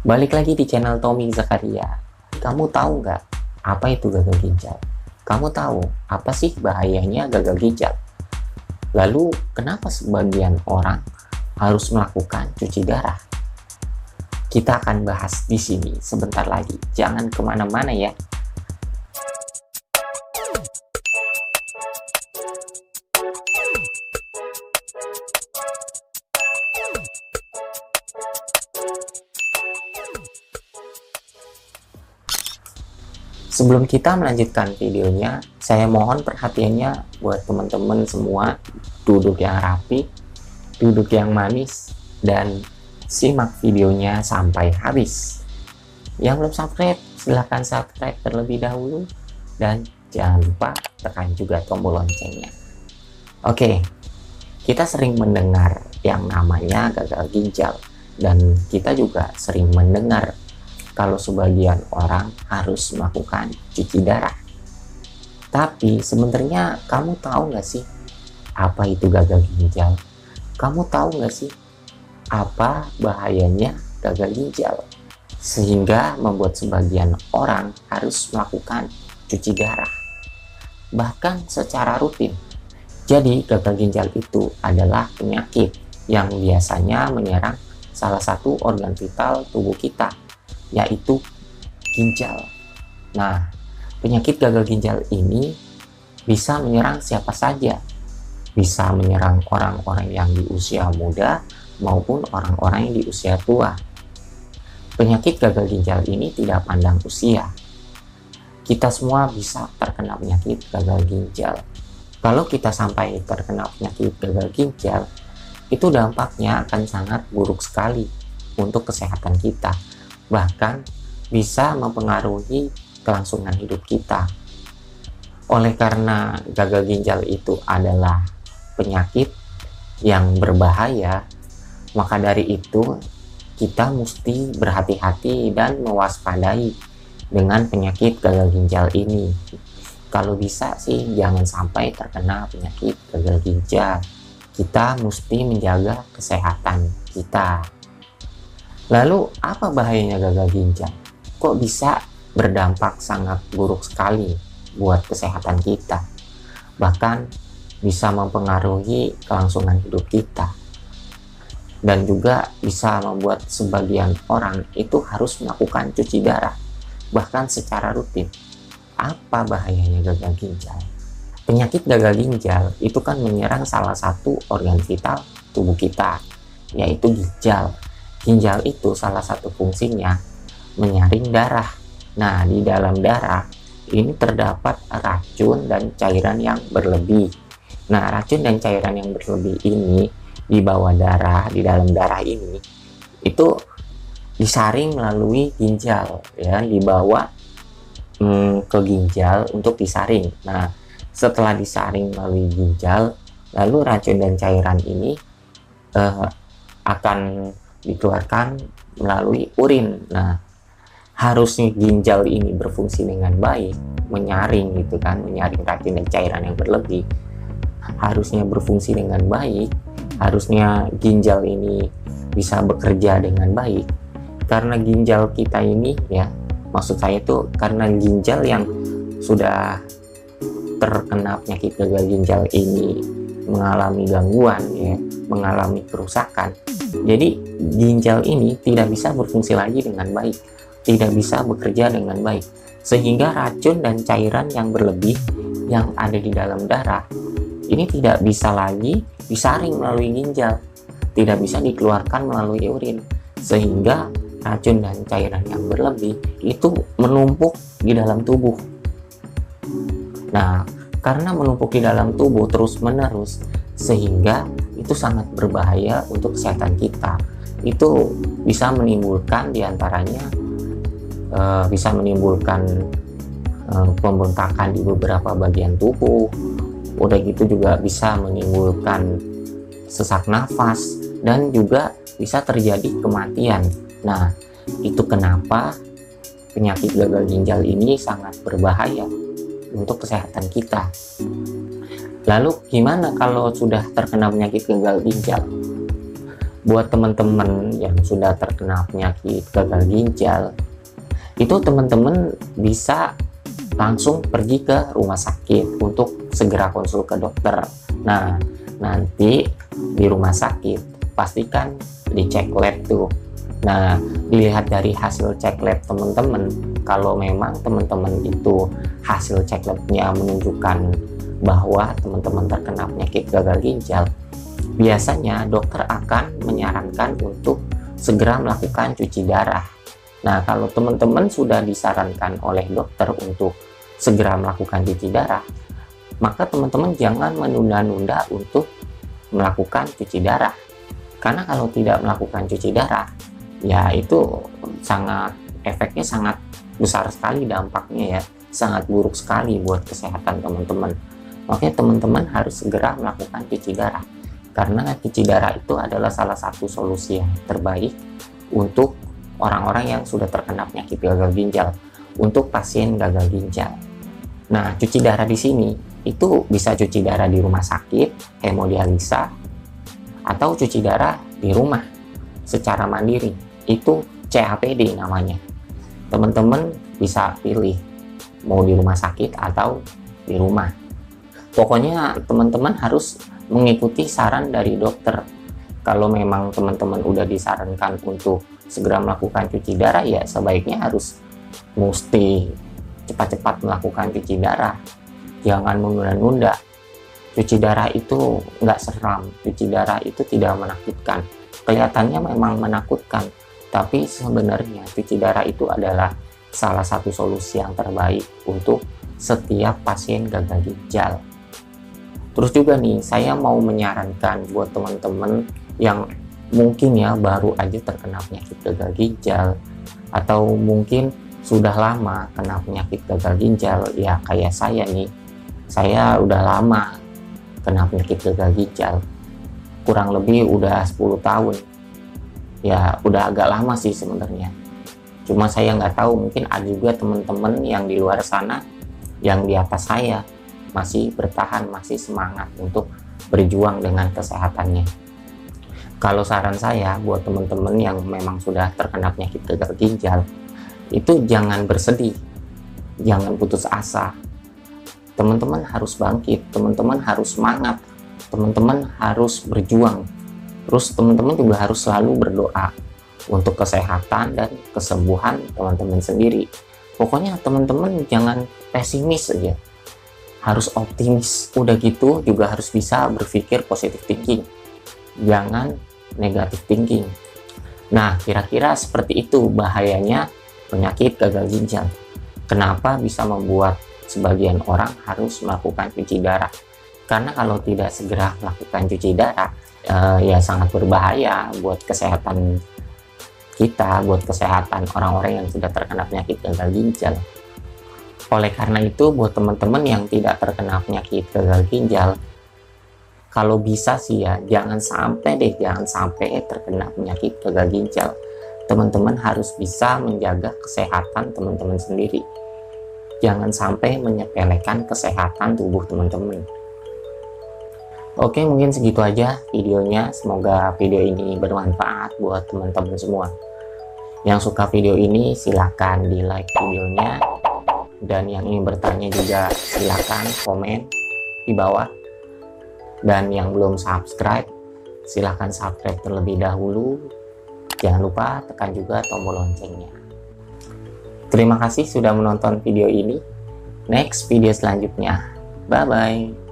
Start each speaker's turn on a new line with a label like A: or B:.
A: Balik lagi di channel Tommy Zakaria. Kamu tahu nggak apa itu gagal ginjal? Kamu tahu apa sih bahayanya gagal ginjal? Lalu kenapa sebagian orang harus melakukan cuci darah? Kita akan bahas di sini sebentar lagi. Jangan kemana-mana ya. Sebelum kita melanjutkan videonya, saya mohon perhatiannya buat teman-teman semua. Duduk yang rapi, duduk yang manis, dan simak videonya sampai habis. Yang belum subscribe, silahkan subscribe terlebih dahulu. Dan jangan lupa tekan juga tombol loncengnya. Oke, kita sering mendengar yang namanya gagal ginjal. Dan kita juga sering mendengar kalau sebagian orang harus melakukan cuci darah. Tapi sebenarnya kamu tahu nggak sih apa itu gagal ginjal? Kamu tahu nggak sih apa bahayanya gagal ginjal? Sehingga membuat sebagian orang harus melakukan cuci darah, bahkan secara rutin. Jadi gagal ginjal itu adalah penyakit yang biasanya menyerang salah satu organ vital tubuh kita, yaitu ginjal. Nah, penyakit gagal ginjal ini bisa menyerang siapa saja. Bisa menyerang orang-orang yang di usia muda maupun orang-orang yang di usia tua. Penyakit gagal ginjal ini tidak pandang usia. Kita semua bisa terkena penyakit gagal ginjal. Kalau kita sampai terkena penyakit gagal ginjal, itu dampaknya akan sangat buruk sekali untuk kesehatan kita. Bahkan bisa mempengaruhi kelangsungan hidup kita. Oleh karena gagal ginjal itu adalah penyakit yang berbahaya, maka dari itu kita mesti berhati-hati dan mewaspadai dengan penyakit gagal ginjal ini. Kalau bisa sih jangan sampai terkena penyakit gagal ginjal. Kita mesti menjaga kesehatan kita. Lalu apa bahayanya gagal ginjal? Kok bisa berdampak sangat buruk sekali buat kesehatan kita? Bahkan bisa mempengaruhi kelangsungan hidup kita. Dan juga bisa membuat sebagian orang itu harus melakukan cuci darah, bahkan secara rutin. Apa bahayanya gagal ginjal? Penyakit gagal ginjal itu kan menyerang salah satu organ vital tubuh kita, yaitu ginjal. Ginjal itu salah satu fungsinya menyaring darah. Nah, di dalam darah ini terdapat racun dan cairan yang berlebih. Nah, racun dan cairan yang berlebih ini di bawah darah, di dalam darah ini itu disaring melalui ginjal, ya, dibawa ke ginjal untuk disaring. Nah, setelah disaring melalui ginjal, lalu racun dan cairan ini akan dikeluarkan melalui urin. Nah, harusnya ginjal ini berfungsi dengan baik, menyaring gitu kan, menyaring racun dan cairan yang berlebih. Harusnya berfungsi dengan baik, harusnya ginjal ini bisa bekerja dengan baik. Karena ginjal kita ini, ya, maksud saya itu karena ginjal yang sudah terkena penyakit gagal ginjal ini mengalami gangguan, ya, mengalami kerusakan. Jadi ginjal ini tidak bisa berfungsi lagi dengan baik, tidak bisa bekerja dengan baik, sehingga racun dan cairan yang berlebih yang ada di dalam darah ini tidak bisa lagi disaring melalui ginjal, tidak bisa dikeluarkan melalui urin, sehingga racun dan cairan yang berlebih itu menumpuk di dalam tubuh. Nah, karena menumpuk di dalam tubuh terus-menerus, sehingga itu sangat berbahaya untuk kesehatan kita. Itu bisa menimbulkan diantaranya bisa menimbulkan pembengkakan di beberapa bagian tubuh. Udah gitu juga bisa menimbulkan sesak nafas dan juga bisa terjadi kematian. Nah, itu kenapa penyakit gagal ginjal ini sangat berbahaya untuk kesehatan kita. Lalu gimana kalau sudah terkena penyakit gagal ginjal? buat teman-teman yang sudah terkena penyakit gagal ginjal, itu teman-teman bisa langsung pergi ke rumah sakit untuk segera konsul ke dokter. Nah, nanti di rumah sakit pastikan dicek lab tuh. Nah, dilihat dari hasil cek lab teman-teman, kalau memang teman-teman itu hasil cek labnya menunjukkan bahwa teman-teman terkena penyakit gagal ginjal, biasanya dokter akan menyarankan untuk segera melakukan cuci darah. Nah, kalau teman-teman sudah disarankan oleh dokter untuk segera melakukan cuci darah, maka teman-teman jangan menunda-nunda untuk melakukan cuci darah. Karena kalau tidak melakukan cuci darah, ya itu efeknya sangat besar sekali, dampaknya ya sangat buruk sekali buat kesehatan teman-teman. Makanya teman-teman harus segera melakukan cuci darah. Karena cuci darah itu adalah salah satu solusi yang terbaik untuk orang-orang yang sudah terkena penyakit gagal ginjal, untuk pasien gagal ginjal. Nah, cuci darah di sini itu bisa cuci darah di rumah sakit, hemodialisa, atau cuci darah di rumah secara mandiri. Itu CAPD namanya. Teman-teman bisa pilih mau di rumah sakit atau di rumah. Pokoknya teman-teman harus mengikuti saran dari dokter. Kalau memang teman-teman udah disarankan untuk segera melakukan cuci darah, ya sebaiknya mesti cepat-cepat melakukan cuci darah. Jangan menunda-nunda. Cuci darah itu nggak seram, cuci darah itu tidak menakutkan. Kelihatannya memang menakutkan, tapi sebenarnya cuci darah itu adalah salah satu solusi yang terbaik untuk setiap pasien gagal ginjal. Terus juga nih, saya mau menyarankan buat teman-teman yang mungkin ya baru aja terkena penyakit gagal ginjal, atau mungkin sudah lama kena penyakit gagal ginjal, ya kayak saya nih. Saya udah lama kena penyakit gagal ginjal, kurang lebih udah 10 tahun. Ya udah agak lama sih sebenarnya. Cuma saya nggak tahu, mungkin ada juga teman-teman yang di luar sana yang di atas saya masih bertahan, masih semangat untuk berjuang dengan kesehatannya. Kalau saran saya buat teman-teman yang memang sudah terkena penyakit gagal ginjal, itu jangan bersedih, jangan putus asa. Teman-teman harus bangkit, teman-teman harus semangat, teman-teman harus berjuang. Terus teman-teman juga harus selalu berdoa untuk kesehatan dan kesembuhan teman-teman sendiri. Pokoknya teman-teman jangan pesimis aja, harus optimis. Udah gitu juga harus bisa berpikir positive thinking, jangan negative thinking. Nah, kira-kira seperti itu bahayanya penyakit gagal ginjal. Kenapa bisa membuat sebagian orang harus melakukan cuci darah? Karena kalau tidak segera melakukan cuci darah, ya sangat berbahaya buat kesehatan kita, buat kesehatan orang-orang yang sudah terkena penyakit gagal ginjal. Oleh karena itu, buat teman-teman yang tidak terkena penyakit gagal ginjal, kalau bisa sih ya, jangan sampai terkena penyakit gagal ginjal. Teman-teman harus bisa menjaga kesehatan teman-teman sendiri. Jangan sampai menyepelekan kesehatan tubuh teman-teman. Oke, mungkin segitu aja videonya. Semoga video ini bermanfaat buat teman-teman semua. Yang suka video ini silahkan di like videonya. Dan yang ingin bertanya juga silakan komen di bawah. Dan yang belum subscribe, silakan subscribe terlebih dahulu. Jangan lupa tekan juga tombol loncengnya. Terima kasih sudah menonton video ini. Next video selanjutnya. Bye bye.